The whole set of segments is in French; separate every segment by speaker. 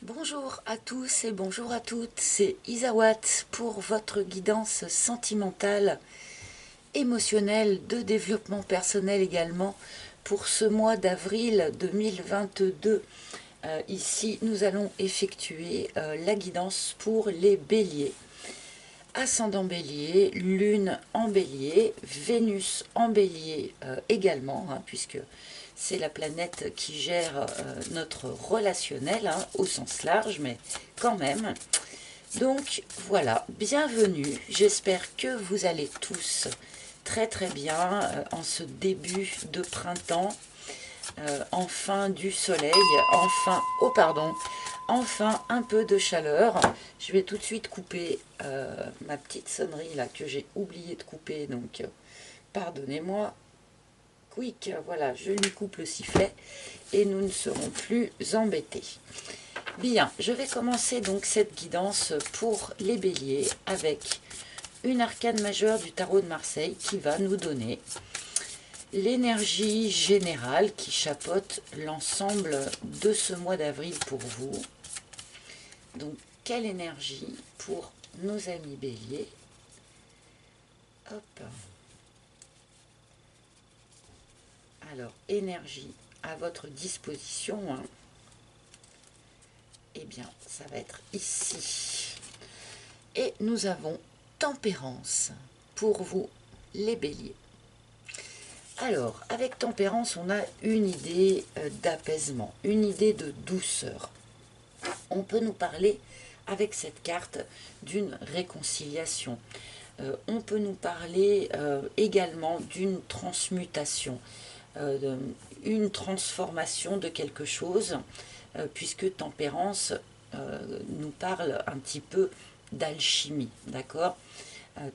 Speaker 1: Bonjour à tous et bonjour à toutes, c'est Isawat pour votre guidance sentimentale, émotionnelle, de développement personnel également pour ce mois d'avril 2022. Ici, nous allons effectuer la guidance pour les béliers. Ascendant bélier, lune en bélier, Vénus en bélier également, puisque c'est la planète qui gère notre relationnel au sens large, mais quand même. Donc voilà, bienvenue, j'espère que vous allez tous très très bien en ce début de printemps. Enfin du soleil, enfin, oh pardon, enfin un peu de chaleur. Je vais tout de suite couper ma petite sonnerie là que j'ai oublié de couper, donc pardonnez-moi. Quick, voilà, je lui coupe le sifflet et nous ne serons plus embêtés. Bien, je vais commencer donc cette guidance pour les béliers avec une arcane majeure du tarot de Marseille qui va nous donner l'énergie générale qui chapeaute l'ensemble de ce mois d'avril pour vous. Donc, quelle énergie pour nos amis béliers? Hop. Alors, énergie à votre disposition. Eh bien, ça va être ici. Et nous avons tempérance pour vous, les béliers. Alors, avec tempérance, on a une idée d'apaisement, une idée de douceur. On peut nous parler, avec cette carte, d'une réconciliation. On peut nous parler également d'une transmutation, une transformation de quelque chose, puisque tempérance nous parle un petit peu d'alchimie, d'accord?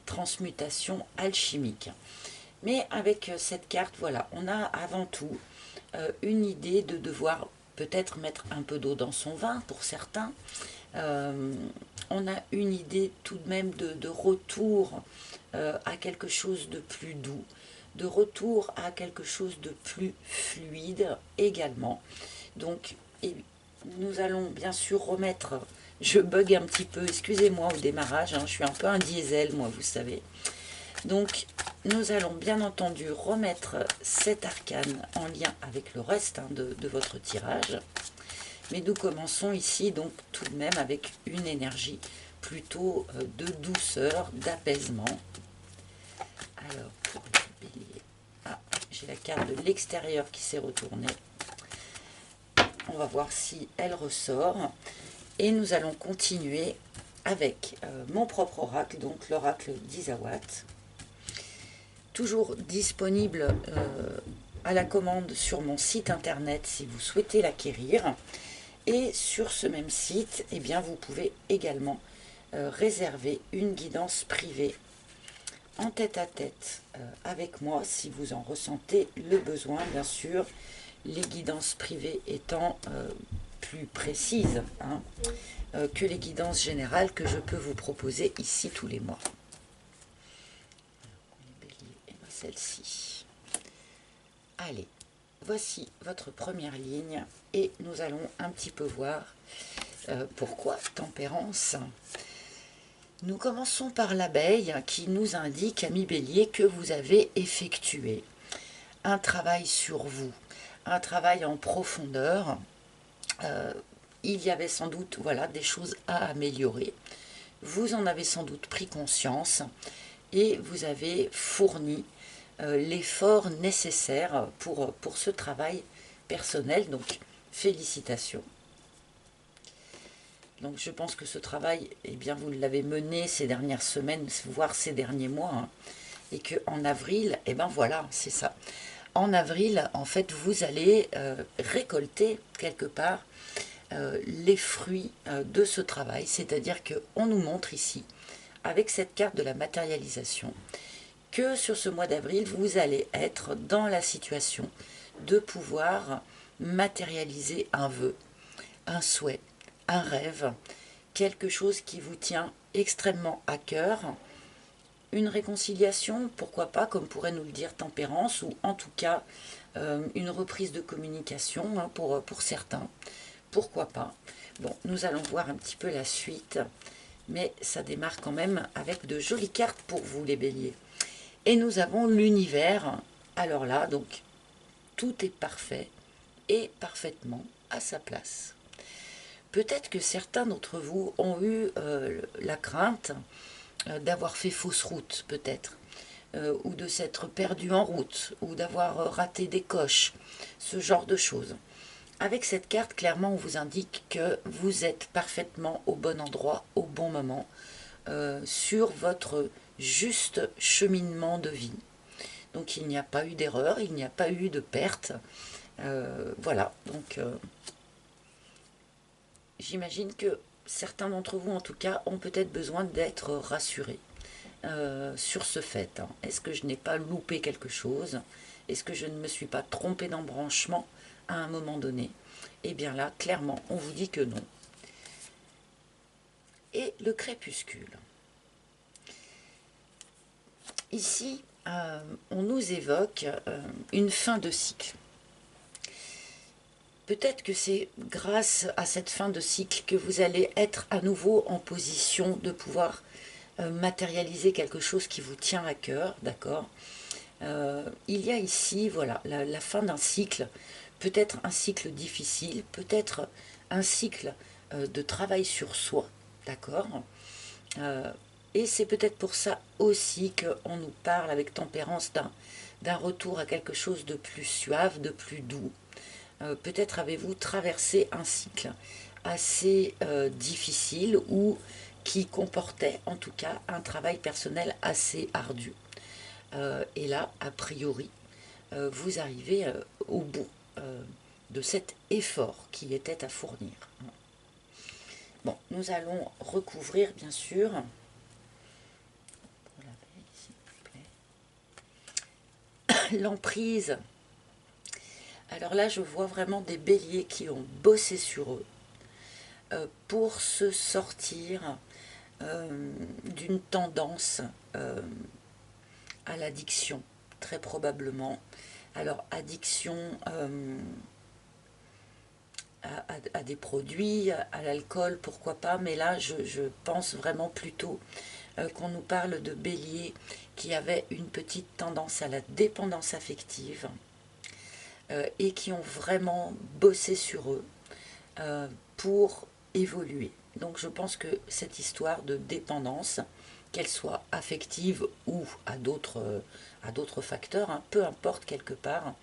Speaker 1: Transmutation alchimique. Mais avec cette carte, voilà, on a avant tout une idée de devoir peut-être mettre un peu d'eau dans son vin pour certains. On a une idée tout de même de retour à quelque chose de plus doux, de retour à quelque chose de plus fluide également. Donc, nous allons bien sûr remettre, je bug un petit peu, excusez-moi au démarrage, je suis un peu un diesel, moi, vous savez. Donc, nous allons bien entendu remettre cet arcane en lien avec le reste de votre tirage. Mais nous commençons ici donc tout de même avec une énergie plutôt de douceur, d'apaisement. Alors, pour le bélier, j'ai la carte de l'extérieur qui s'est retournée. On va voir si elle ressort. Et nous allons continuer avec mon propre oracle, donc l'oracle d'Isawat. Toujours disponible à la commande sur mon site internet si vous souhaitez l'acquérir. Et sur ce même site, eh bien, vous pouvez également réserver une guidance privée en tête-à-tête avec moi si vous en ressentez le besoin, bien sûr. Les guidances privées étant plus précises que les guidances générales que je peux vous proposer ici tous les mois. Les béliers et celle-ci. Allez, voici votre première ligne et nous allons un petit peu voir pourquoi tempérance. Nous commençons par l'abeille qui nous indique, amis bélier, que vous avez effectué un travail sur vous, un travail en profondeur. Il y avait sans doute des choses à améliorer. Vous en avez sans doute pris conscience et vous avez fourni l'effort nécessaire pour ce travail personnel. Donc, félicitations. Donc, je pense que ce travail, eh bien, vous l'avez mené ces dernières semaines, voire ces derniers mois. Et qu'en avril, eh bien voilà, c'est ça. En avril, en fait, vous allez récolter quelque part les fruits de ce travail. C'est-à-dire qu'on nous montre ici, avec cette carte de la matérialisation, que sur ce mois d'avril, vous allez être dans la situation de pouvoir matérialiser un vœu, un souhait, un rêve, quelque chose qui vous tient extrêmement à cœur, une réconciliation, pourquoi pas, comme pourrait nous le dire tempérance, ou en tout cas une reprise de communication pour certains, pourquoi pas. Bon, nous allons voir un petit peu la suite, mais ça démarre quand même avec de jolies cartes pour vous, les béliers. Et nous avons l'univers. Alors là, donc, tout est parfait et parfaitement à sa place. Peut-être que certains d'entre vous ont eu la crainte d'avoir fait fausse route, peut-être, ou de s'être perdu en route, ou d'avoir raté des coches, ce genre de choses. Avec cette carte, clairement, on vous indique que vous êtes parfaitement au bon endroit, au bon moment, sur votre juste cheminement de vie. Donc il n'y a pas eu d'erreur, il n'y a pas eu de perte. Voilà, donc j'imagine que certains d'entre vous, en tout cas, ont peut-être besoin d'être rassurés sur ce fait. Hein. Est-ce que je n'ai pas loupé quelque chose? Est-ce que je ne me suis pas trompé d'embranchement à un moment donné? Eh bien là, clairement, on vous dit que non. Et le crépuscule. Ici, on nous évoque une fin de cycle. Peut-être que c'est grâce à cette fin de cycle que vous allez être à nouveau en position de pouvoir matérialiser quelque chose qui vous tient à cœur, d'accord. Il y a ici, voilà, la fin d'un cycle, peut-être un cycle difficile, peut-être un cycle de travail sur soi, d'accord. Et c'est peut-être pour ça aussi qu'on nous parle avec tempérance d'un retour à quelque chose de plus suave, de plus doux. Peut-être avez-vous traversé un cycle assez difficile ou qui comportait en tout cas un travail personnel assez ardu. Et là, a priori, vous arrivez au bout de cet effort qui était à fournir. Bon, nous allons recouvrir bien sûr. L'emprise. Alors là, je vois vraiment des béliers qui ont bossé sur eux pour se sortir d'une tendance à l'addiction, très probablement. Alors, addiction à des produits, à l'alcool, pourquoi pas, mais là, je pense vraiment plutôt qu'on nous parle de béliers qui avaient une petite tendance à la dépendance affective et qui ont vraiment bossé sur eux pour évoluer. Donc je pense que cette histoire de dépendance, qu'elle soit affective ou à d'autres facteurs, hein, peu importe quelque part,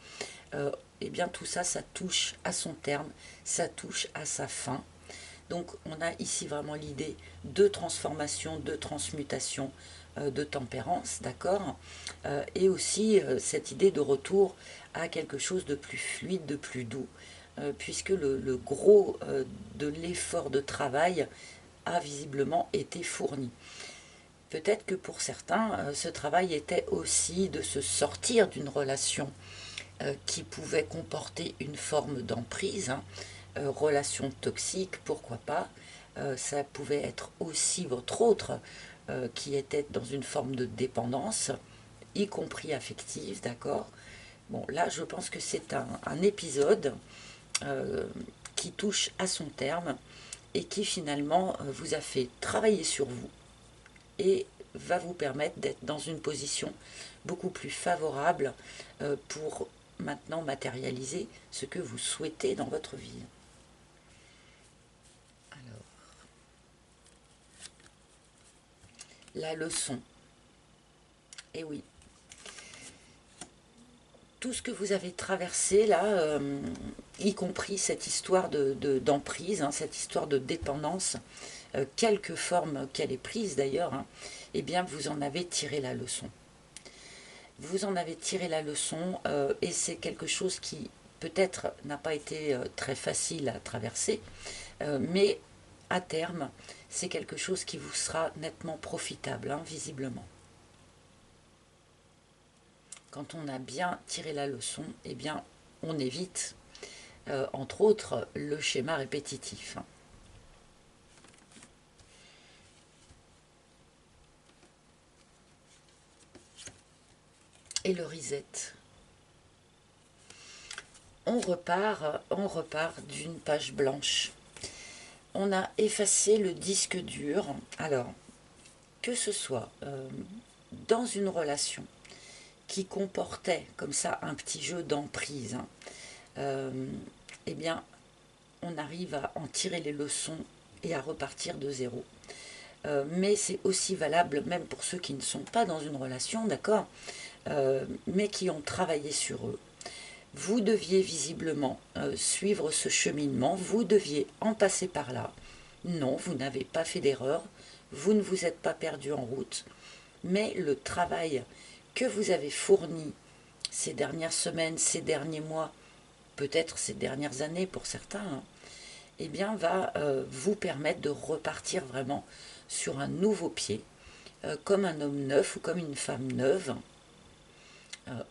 Speaker 1: eh bien tout ça, ça touche à son terme, ça touche à sa fin. Donc on a ici vraiment l'idée de transformation, de transmutation, de tempérance, d'accord, et aussi cette idée de retour à quelque chose de plus fluide, de plus doux, puisque le gros de l'effort de travail a visiblement été fourni. Peut-être que pour certains, ce travail était aussi de se sortir d'une relation qui pouvait comporter une forme d'emprise, hein, relation toxique, pourquoi pas. Ça pouvait être aussi votre autre qui était dans une forme de dépendance, y compris affective, d'accord. Bon, là, je pense que c'est un épisode euh, qui touche à son terme et qui finalement vous a fait travailler sur vous et va vous permettre d'être dans une position beaucoup plus favorable pour maintenant matérialiser ce que vous souhaitez dans votre vie. Alors, la leçon. Et oui, tout ce que vous avez traversé là, y compris cette histoire d'emprise, hein, cette histoire de dépendance, quelque forme qu'elle ait prise d'ailleurs, hein, eh bien vous en avez tiré la leçon. Vous en avez tiré la leçon et c'est quelque chose qui peut-être n'a pas été très facile à traverser, mais à terme, c'est quelque chose qui vous sera nettement profitable, hein, visiblement. Quand on a bien tiré la leçon, eh bien, on évite, entre autres, le schéma répétitif. Et le reset. on repart d'une page blanche. On a effacé le disque dur. Alors, que ce soit dans une relation qui comportait comme ça un petit jeu d'emprise, eh bien, on arrive à en tirer les leçons et à repartir de zéro. Mais c'est aussi valable même pour ceux qui ne sont pas dans une relation, d'accord, mais qui ont travaillé sur eux. Vous deviez visiblement suivre ce cheminement, vous deviez en passer par là. Non, vous n'avez pas fait d'erreur, vous ne vous êtes pas perdu en route, mais le travail que vous avez fourni ces dernières semaines, ces derniers mois, peut-être ces dernières années pour certains, hein, eh bien va vous permettre de repartir vraiment sur un nouveau pied, comme un homme neuf ou comme une femme neuve.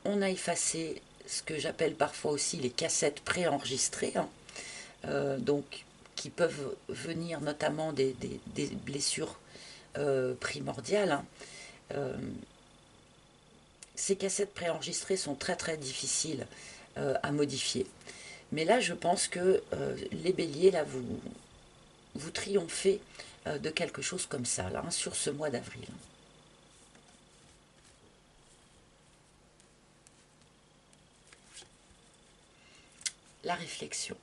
Speaker 1: On a effacé ce que j'appelle parfois aussi les cassettes préenregistrées, hein, donc qui peuvent venir notamment des blessures primordiales. Hein. Ces cassettes préenregistrées sont très très difficiles à modifier. Mais là, je pense que les béliers, là, vous triomphez de quelque chose comme ça, là, hein, sur ce mois d'avril. La réflexion.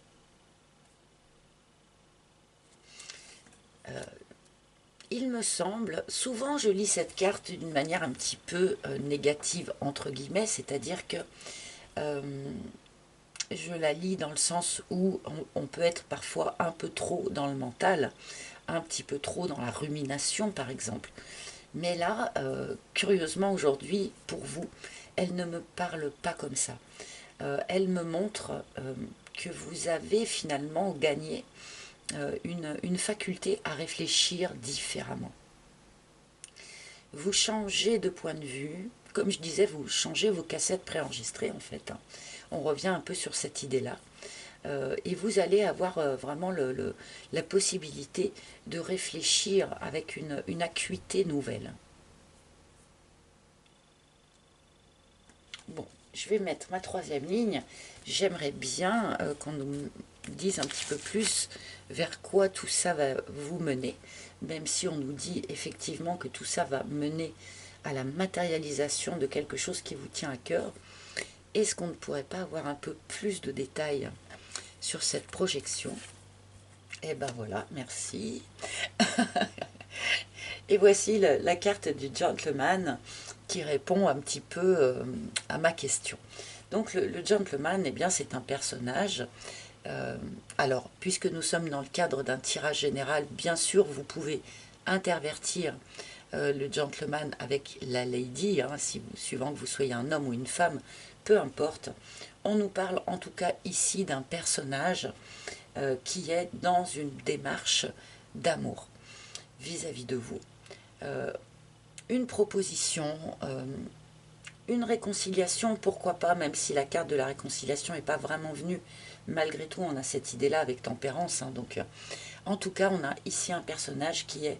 Speaker 1: Il me semble, souvent je lis cette carte d'une manière un petit peu négative, entre guillemets, c'est-à-dire que je la lis dans le sens où on peut être parfois un peu trop dans le mental, un petit peu trop dans la rumination par exemple. Mais là, curieusement aujourd'hui, pour vous, elle ne me parle pas comme ça. Elle me montre que vous avez finalement gagné une faculté à réfléchir différemment. Vous changez de point de vue, comme je disais, vous changez vos cassettes préenregistrées en fait. Hein. On revient un peu sur cette idée-là. Et vous allez avoir vraiment la possibilité de réfléchir avec une acuité nouvelle. Bon, je vais mettre ma troisième ligne. J'aimerais bien qu'on nous dise un petit peu plus vers quoi tout ça va vous mener, même si on nous dit effectivement que tout ça va mener à la matérialisation de quelque chose qui vous tient à cœur. Est-ce qu'on ne pourrait pas avoir un peu plus de détails sur cette projection? Eh ben voilà, merci. Et voici la carte du gentleman qui répond un petit peu à ma question. Donc le gentleman, eh bien, c'est un personnage. Alors, puisque nous sommes dans le cadre d'un tirage général, bien sûr, vous pouvez intervertir le gentleman avec la lady, hein, suivant que vous soyez un homme ou une femme, peu importe. On nous parle en tout cas ici d'un personnage qui est dans une démarche d'amour vis-à-vis de vous. Une proposition, une réconciliation, pourquoi pas, même si la carte de la réconciliation n'est pas vraiment venue. Malgré tout, on a cette idée-là avec tempérance. Hein, donc, en tout cas, on a ici un personnage qui est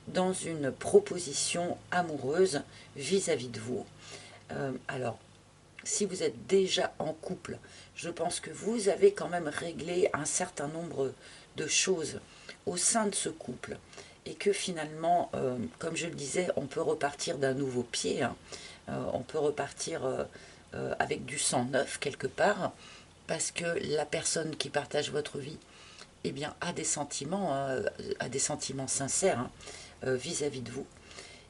Speaker 1: dans une proposition amoureuse vis-à-vis de vous. Alors, si vous êtes déjà en couple, je pense que vous avez quand même réglé un certain nombre de choses au sein de ce couple. Et que finalement, comme je le disais, on peut repartir d'un nouveau pied. Hein. On peut repartir avec du sang neuf quelque part. Parce que la personne qui partage votre vie, eh bien, a des sentiments sincères hein, vis-à-vis de vous.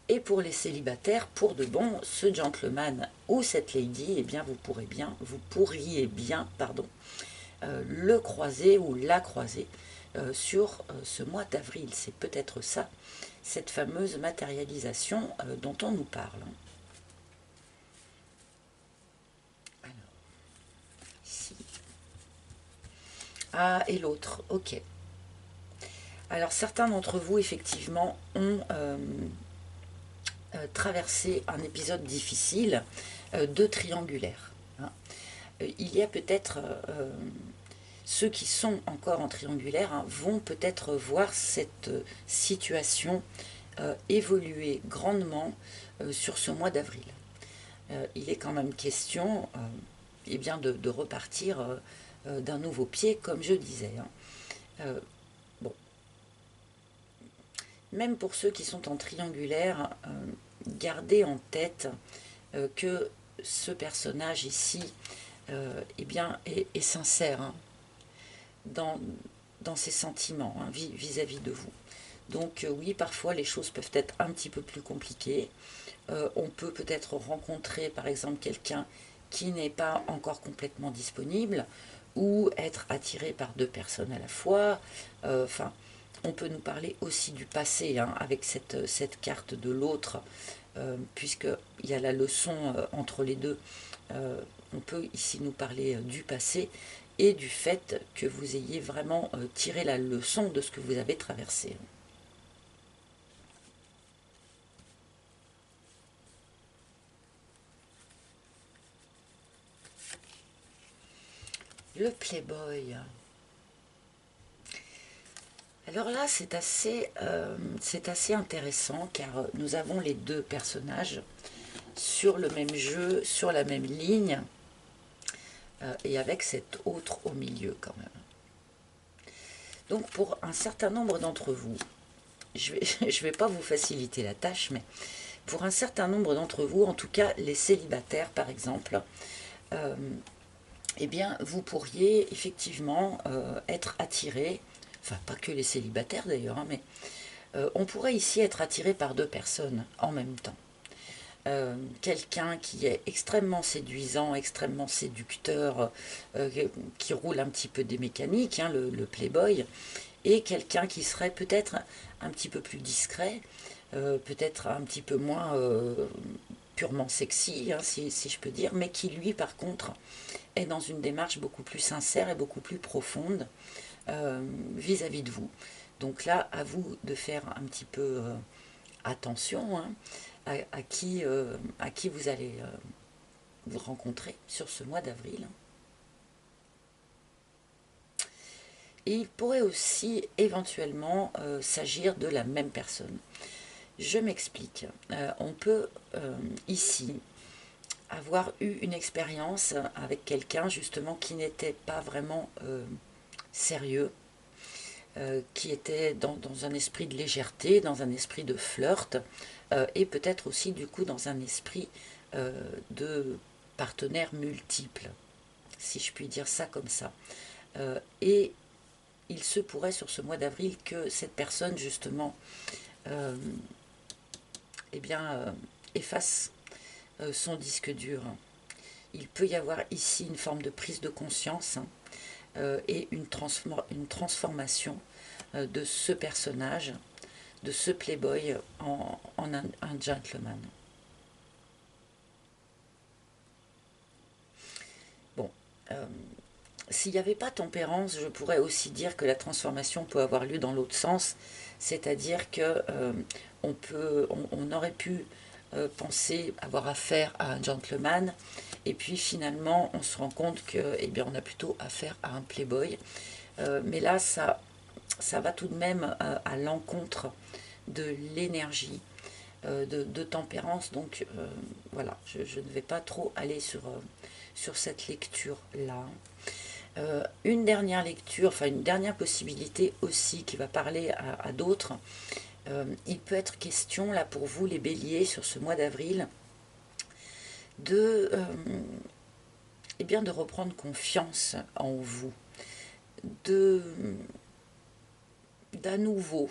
Speaker 1: Et pour les célibataires, pour de bon, ce gentleman ou cette lady, eh bien, vous pourriez bien, le croiser ou la croiser sur ce mois d'avril. C'est peut-être ça, cette fameuse matérialisation dont on nous parle. Alors, ici. Ah, et l'autre, ok. Alors, certains d'entre vous, effectivement, ont traversé un épisode difficile de triangulaire. Hein. Il y a peut-être... ceux qui sont encore en triangulaire hein, vont peut-être voir cette situation évoluer grandement sur ce mois d'avril. Il est quand même question eh bien de repartir d'un nouveau pied, comme je disais. Bon, même pour ceux qui sont en triangulaire, gardez en tête que ce personnage ici eh bien, est sincère, hein, dans, dans ses sentiments, hein, vis-à-vis de vous. Donc oui, parfois les choses peuvent être un petit peu plus compliquées. On peut peut-être rencontrer par exemple quelqu'un qui n'est pas encore complètement disponible, ou être attiré par deux personnes à la fois. Enfin, on peut nous parler aussi du passé, hein, avec cette carte de l'autre, puisqu'il y a la leçon entre les deux. On peut ici nous parler du passé et du fait que vous ayez vraiment tiré la leçon de ce que vous avez traversé. Le Playboy. Alors là, c'est assez intéressant car nous avons les deux personnages sur le même jeu, sur la même ligne, et avec cet autre au milieu quand même. Donc pour un certain nombre d'entre vous, je ne vais pas vous faciliter la tâche, mais pour un certain nombre d'entre vous, en tout cas les célibataires par exemple, eh bien vous pourriez effectivement être attiré, enfin pas que les célibataires d'ailleurs, hein, mais on pourrait ici être attiré par deux personnes en même temps. Quelqu'un qui est extrêmement séduisant, extrêmement séducteur, qui roule un petit peu des mécaniques, hein, le playboy, et quelqu'un qui serait peut-être un petit peu plus discret, peut-être un petit peu moins purement sexy, hein, si je peux dire, mais qui lui par contre est dans une démarche beaucoup plus sincère et beaucoup plus profonde vis-à-vis de vous. Donc là, à vous de faire un petit peu attention, hein, à qui vous allez vous rencontrer sur ce mois d'avril. Et il pourrait aussi éventuellement s'agir de la même personne. Je m'explique. On peut ici avoir eu une expérience avec quelqu'un justement qui n'était pas vraiment sérieux, qui était dans un esprit de légèreté, dans un esprit de flirt, et peut-être aussi du coup dans un esprit de partenaires multiples, si je puis dire ça comme ça. Et il se pourrait sur ce mois d'avril que cette personne justement eh bien, efface son disque dur. Il peut y avoir ici une forme de prise de conscience, hein, et une transformation de ce personnage, de ce playboy en un gentleman. Bon, s'il n'y avait pas tempérance, je pourrais aussi dire que la transformation peut avoir lieu dans l'autre sens, c'est-à-dire que on aurait pu penser avoir affaire à un gentleman, et puis finalement on se rend compte que, eh bien, on a plutôt affaire à un playboy. Mais là, ça va tout de même à l'encontre de l'énergie de tempérance. Donc voilà, je ne vais pas trop aller sur cette lecture-là. Une dernière lecture, enfin une dernière possibilité aussi qui va parler à d'autres. Il peut être question là pour vous les béliers sur ce mois d'avril de, eh bien, de reprendre confiance en vous, de d'à nouveau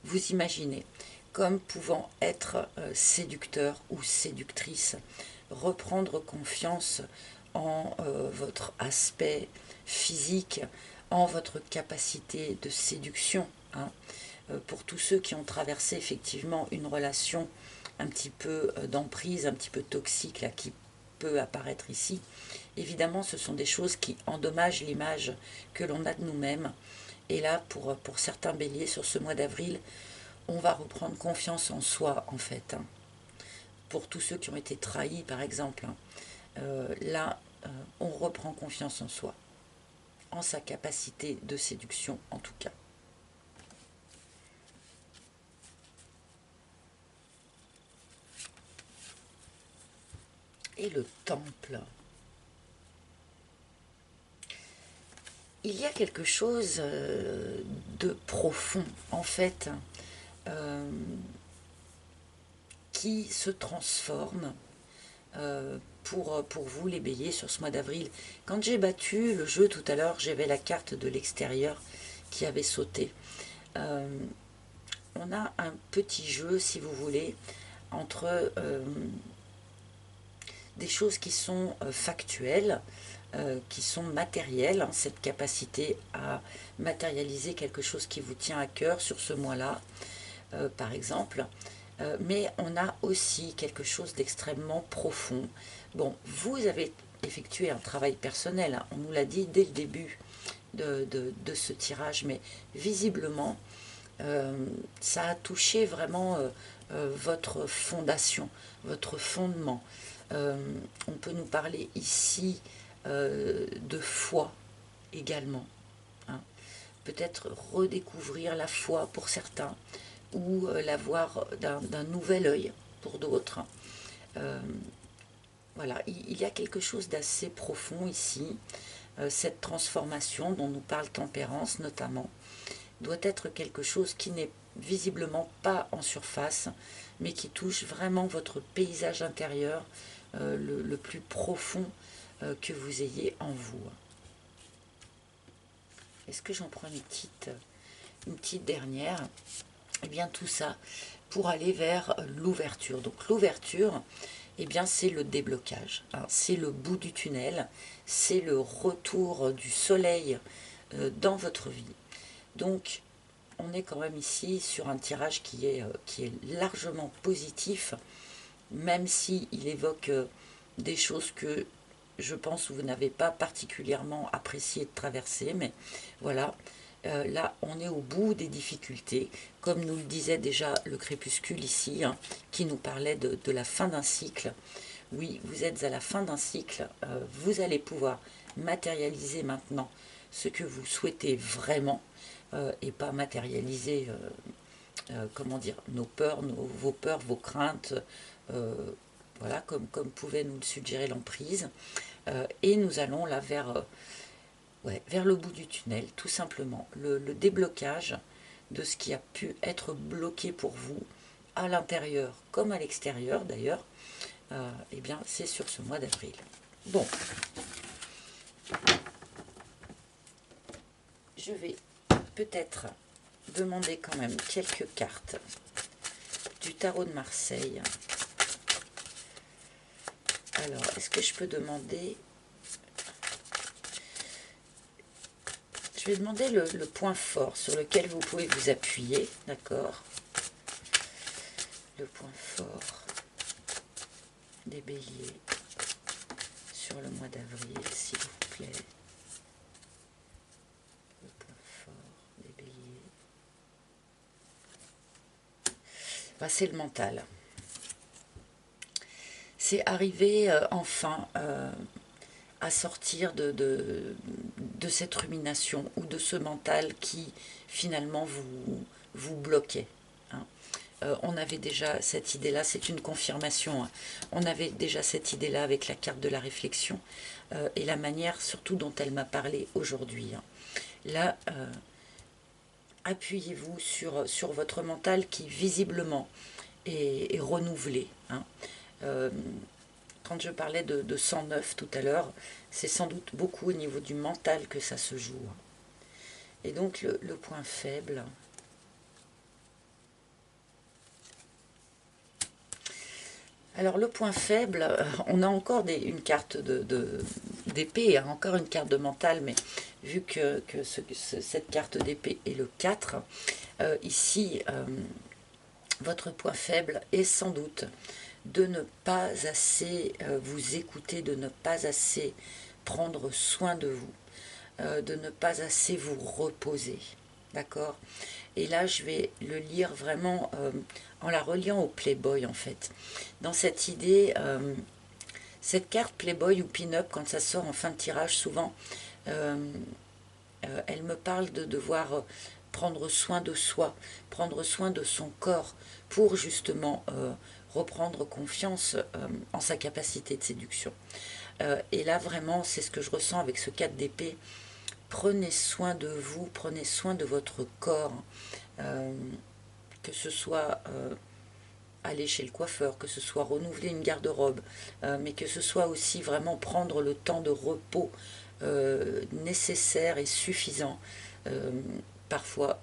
Speaker 1: vous imaginez comme pouvant être séducteur ou séductrice, reprendre confiance en votre aspect physique, en votre capacité de séduction, hein. Pour tous ceux qui ont traversé effectivement une relation un petit peu d'emprise, un petit peu toxique, là, qui peut apparaître ici, évidemment ce sont des choses qui endommagent l'image que l'on a de nous-mêmes. Et là, pour certains béliers, sur ce mois d'avril, on va reprendre confiance en soi, en fait, hein. Pour tous ceux qui ont été trahis, par exemple, hein, là, on reprend confiance en soi, en sa capacité de séduction, en tout cas. Et le temple. il y a quelque chose de profond, en fait, qui se transforme pour vous les béliers sur ce mois d'avril. Quand j'ai battu le jeu tout à l'heure, j'avais la carte de l'extérieur qui avait sauté. On a un petit jeu, si vous voulez, entre des choses qui sont factuelles, qui sont matérielles, hein, cette capacité à matérialiser quelque chose qui vous tient à cœur sur ce mois-là, par exemple. Mais on a aussi quelque chose d'extrêmement profond. Bon, vous avez effectué un travail personnel, hein, on nous l'a dit dès le début de ce tirage, mais visiblement, ça a touché vraiment votre fondation, votre fondement. On peut nous parler ici de foi également, hein. Peut-être redécouvrir la foi pour certains, ou la voir d'un nouvel œil pour d'autres. Voilà, il y a quelque chose d'assez profond ici. Cette transformation dont nous parle Tempérance notamment, doit être quelque chose qui n'est visiblement pas en surface, mais qui touche vraiment votre paysage intérieur, le plus profond que vous ayez en vous. Est-ce que j'en prends une petite dernière? Eh bien tout ça pour aller vers l'ouverture. Donc l'ouverture, eh bien c'est le déblocage, hein, c'est le bout du tunnel, c'est le retour du soleil dans votre vie. Donc on est quand même ici sur un tirage qui est largement positif, même s'il évoque des choses que je pense que vous n'avez pas particulièrement apprécié de traverser, mais voilà, là on est au bout des difficultés, comme nous le disait déjà le crépuscule ici, hein, qui nous parlait de la fin d'un cycle. Oui, vous êtes à la fin d'un cycle, vous allez pouvoir matérialiser maintenant ce que vous souhaitez vraiment, et pas matérialiser, comment dire, nos peurs, vos peurs, vos craintes, voilà, comme pouvait nous le suggérer l'emprise. Et nous allons là vers le bout du tunnel, tout simplement. Le déblocage de ce qui a pu être bloqué pour vous, à l'intérieur comme à l'extérieur d'ailleurs, eh bien c'est sur ce mois d'avril. Bon, je vais peut-être demander quand même quelques cartes du tarot de Marseille. Alors, est-ce que je peux demander... Je vais demander le point fort sur lequel vous pouvez vous appuyer, d'accord? Le point fort des béliers sur le mois d'avril, s'il vous plaît. Le point fort des béliers. Bah, c'est le mental. C'est arriver enfin à sortir de cette rumination ou de ce mental qui finalement vous bloquait, hein. On avait déjà cette idée-là, c'est une confirmation, hein. On avait déjà cette idée-là avec la carte de la réflexion et la manière surtout dont elle m'a parlé aujourd'hui, hein. Là, appuyez-vous sur votre mental qui visiblement est renouvelé, hein. Quand je parlais de 109 tout à l'heure, c'est sans doute beaucoup au niveau du mental que ça se joue. Et donc le point faible, alors le point faible, on a encore une carte d'épée, hein, encore une carte de mental, mais vu que cette carte d'épée est le 4, ici, votre point faible est sans doute de ne pas assez vous écouter, de ne pas assez prendre soin de vous, de ne pas assez vous reposer, d'accord? Et là, je vais le lire vraiment en la reliant au Playboy, en fait. Dans cette idée, cette carte Playboy ou Pin-Up, quand ça sort en fin de tirage, souvent, elle me parle de devoir prendre soin de soi, prendre soin de son corps, pour justement reprendre confiance en sa capacité de séduction. Et là, vraiment, c'est ce que je ressens avec ce 4 d'épée. prenez soin de vous, prenez soin de votre corps, que ce soit aller chez le coiffeur, que ce soit renouveler une garde-robe, mais que ce soit aussi vraiment prendre le temps de repos nécessaire et suffisant. Parfois,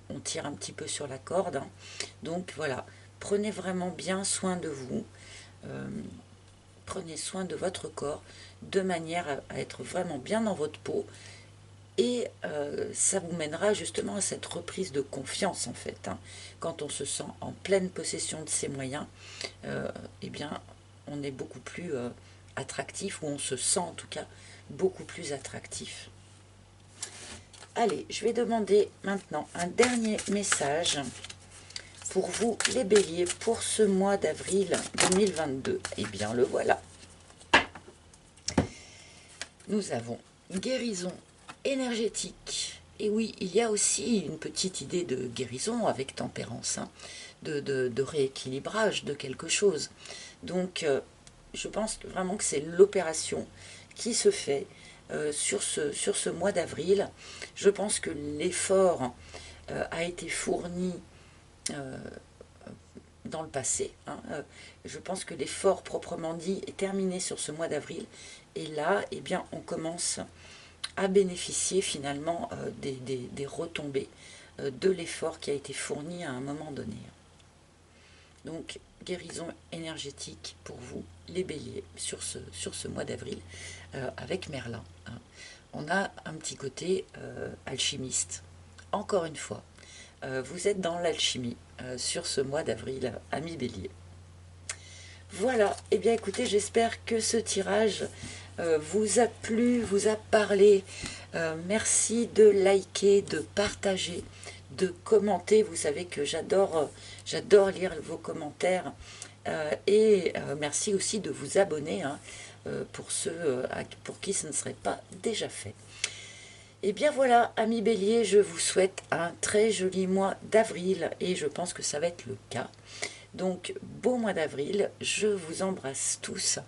Speaker 1: on tire un petit peu sur la corde, hein. Donc voilà, prenez vraiment bien soin de vous, prenez soin de votre corps, de manière à être vraiment bien dans votre peau, et ça vous mènera justement à cette reprise de confiance en fait, hein. Quand on se sent en pleine possession de ses moyens, eh bien on est beaucoup plus attractif, ou on se sent en tout cas beaucoup plus attractif. Allez, je vais demander maintenant un dernier message pour vous les béliers pour ce mois d'avril 2022. Eh bien le voilà. Nous avons guérison énergétique. Et oui, il y a aussi une petite idée de guérison avec tempérance, hein, de rééquilibrage de quelque chose. Donc, je pense vraiment que c'est l'opération qui se fait sur ce mois d'avril. Je pense que l'effort a été fourni dans le passé, hein. Je pense que l'effort proprement dit est terminé sur ce mois d'avril. Et là, eh bien, on commence à bénéficier finalement des retombées de l'effort qui a été fourni à un moment donné. Donc, guérison énergétique pour vous, les béliers, sur ce mois d'avril, avec Merlin, hein. On a un petit côté alchimiste. Encore une fois, vous êtes dans l'alchimie sur ce mois d'avril, amis béliers. Voilà, et bien écoutez, j'espère que ce tirage vous a plu, vous a parlé. Merci de liker, de partager, de commenter. Vous savez que j'adore lire vos commentaires. Et merci aussi de vous abonner, hein, pour ceux pour qui ce ne serait pas déjà fait. Et bien voilà, amis béliers, je vous souhaite un très joli mois d'avril, et je pense que ça va être le cas. Donc, beau mois d'avril, je vous embrasse tous.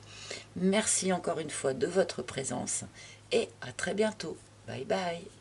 Speaker 1: Merci encore une fois de votre présence, et à très bientôt. Bye bye.